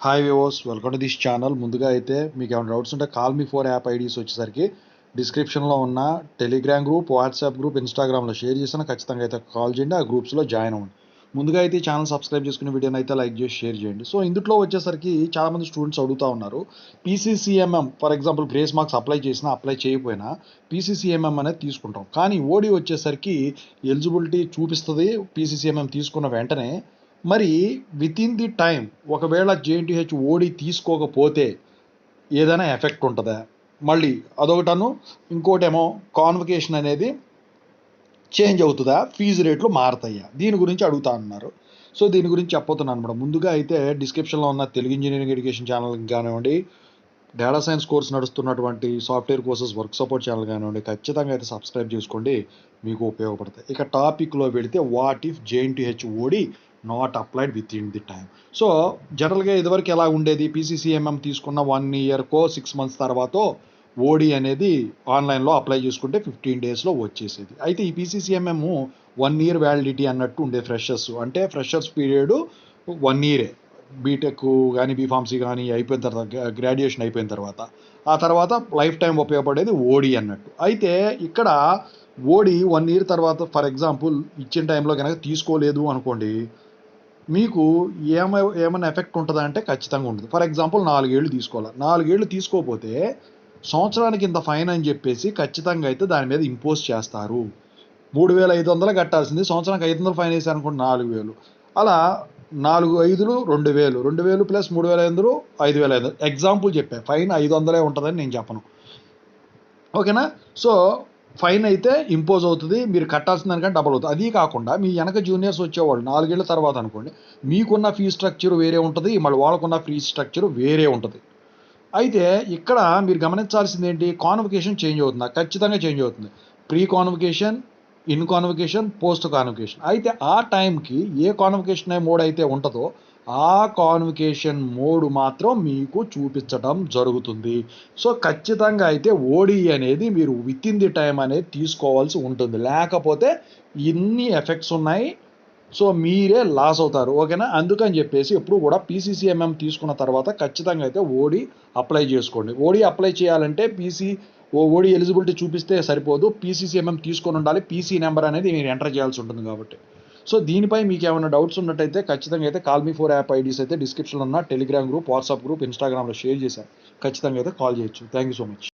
Hi viewers, welcome to this channel. ముందుగా అయితే మీకు ఏమైనా డౌట్స్ ఉంటే call me four app IDs వచ్చేసరికి డిస్క్రిప్షన్లో ఉన్న టెలిగ్రామ్ గ్రూప్, వాట్సాప్ గ్రూప్, ఇన్స్టాగ్రామ్లో షేర్ చేసిన ఖచ్చితంగా అయితే కాల్ చేయండి. ఆ గ్రూప్స్లో జాయిన్ అవ్వండి. ముందుగా అయితే ఈ ఛానల్ సబ్స్క్రైబ్ చేసుకునే వీడియోని అయితే లైక్ చేసి షేర్ చేయండి. సో ఇందులో వచ్చేసరికి చాలామంది స్టూడెంట్స్ అడుగుతూ ఉన్నారు, PCCMM for example grace marks apply చేయకపోయినా పీసీసీఎంఎం అనేది తీసుకుంటాం. కానీ ఓడి వచ్చేసరికి ఎలిజిబిలిటీ చూపిస్తుంది పీసీసీఎంఎం తీసుకున్న వెంటనే. మరి వితిన్ ది టైం ఒకవేళ జేఎన్టీహెచ్ ఓడి తీసుకోకపోతే ఏదైనా ఎఫెక్ట్ ఉంటుందా? మళ్ళీ అదొకటను, ఇంకోటేమో కాన్వకేషన్ అనేది చేంజ్ అవుతుందా? ఫీజు రేట్లు మారతాయా? దీని గురించి అడుగుతా అన్నారు. సో దీని గురించి చెప్పబోతున్నాను అనమాట. ముందుగా అయితే డిస్క్రిప్షన్లో ఉన్న తెలుగు ఇంజనీరింగ్ ఎడ్యుకేషన్ ఛానల్కి కానివ్వండి, డేటా సైన్స్ కోర్స్ నడుస్తున్నటువంటి software courses work support channel కానివ్వండి, ఖచ్చితంగా అయితే సబ్స్క్రైబ్ చేసుకోండి, మీకు ఉపయోగపడతాయి. ఇక టాపిక్లో పెడితే what if JNTH OD not applied within the time. So జనరల్గా ఇదివరకు ఎలా ఉండేది, పీసీసీఎంఎం తీసుకున్న 1 ఇయర్కో 6 మంత్స్ తర్వాత ఓడి అనేది ఆన్లైన్లో అప్లై చేసుకుంటే 15 డేస్లో వచ్చేసేది. అయితే ఈ పీసీసీఎంఎం 1 ఇయర్ వ్యాలిడిటీ అన్నట్టు ఉండే ఫ్రెషర్స్, అంటే ఫ్రెషర్స్ పీరియడ్ 1 ఇయరే. బీటెక్ కానీ బీఫార్మసీ కానీ అయిపోయిన తర్వాత, గ్రాడ్యుయేషన్ అయిపోయిన తర్వాత, ఆ తర్వాత లైఫ్ టైం ఉపయోగపడేది ఓడి అన్నట్టు. అయితే ఇక్కడ ఓడి 1 ఇయర్ తర్వాత ఫర్ ఎగ్జాంపుల్ ఇచ్చిన టైంలో కనుక తీసుకోలేదు అనుకోండి, మీకు ఏమైనా ఎఫెక్ట్ ఉంటుందా అంటే ఖచ్చితంగా ఉంటుంది. ఫర్ ఎగ్జాంపుల్ 4 ఏళ్ళు తీసుకోవాలి. 4 ఏళ్ళు తీసుకోకపోతే సంవత్సరానికి ఇంత ఫైన్ అని చెప్పేసి ఖచ్చితంగా అయితే దాని మీద ఇంపోజ్ చేస్తారు. 3,500 కట్టాల్సింది సంవత్సరానికి 500 ఫైన్ వేసారు అనుకోండి, 4,000. అలా 4 5లు 2,000, 2,000 ప్లస్ 3,500 5,500. ఎగ్జాంపుల్ చెప్పా, ఫైన్ 500 ఉంటుందని నేను చెప్పను. ఓకేనా? సో ఫైన్ అయితే ఇంపోజ్ అవుతుంది, మీరు కట్టాల్సిన దానికంటే డబల్ అవుతుంది. అది కాకుండా మీ వెనక జూనియర్స్ వచ్చేవాళ్ళు 4 ఏళ్ళ తర్వాత అనుకోండి, మీకున్న ఫీ స్ట్రక్చర్ వేరే ఉంటుంది, మళ్ళీ వాళ్ళకున్న ఫీ స్ట్రక్చర్ వేరే ఉంటుంది. అయితే ఇక్కడ మీరు గమనించాల్సింది ఏంటి, కాన్వకేషన్ చేంజ్ అవుతుందా? ఖచ్చితంగా చేంజ్ అవుతుంది. Pre convocation, in convocation, post convocation. అయితే ఆ టైంకి ఏ కాన్వకేషన్ మోడ్ అయితే ఉంటుందో ఆ కాన్వకేషన్ మోడ్ మాత్రం మీకు చూపించడం జరుగుతుంది. సో ఖచ్చితంగా అయితే ఓడి అనేది మీరు విత్ ఇన్ ది టైం అనేది తీసుకోవాల్సి ఉంటుంది. లేకపోతే ఇన్ని ఎఫెక్ట్స్ ఉన్నాయి, సో మీరే లాస్ అవుతారు. ఓకేనా? అందుకని చెప్పేసి ఎప్పుడు కూడా పీసీసీఎంఎం తీసుకున్న తర్వాత ఖచ్చితంగా అయితే ఓడి అప్లై చేసుకోండి. ఓడి అప్లై చేయాలంటే ఓడి ఎలిజిబిలిటీ చూపిస్తే సరిపోదు, పీసీసీఎంఎం తీసుకొని ఉండాలి. పీసీ నెంబర్ అనేది మీరు ఎంటర్ చేయాల్సి ఉంటుంది కాబట్టి. సో దీనిపై మీకు ఏమైనా డౌట్స్ ఉన్నట్టయితే ఖచ్చితంగా అయితే call me four app IDs అయితే డిస్క్రిప్షన్లో ఉన్న టెలిగ్రామ్ గ్రూప్, వాట్సాప్ గ్రూప్, ఇన్స్టాగ్రామ్లో షేర్ చేశాను. ఖచ్చితంగా అయితే కాల్ చేయొచ్చు. Thank you so much.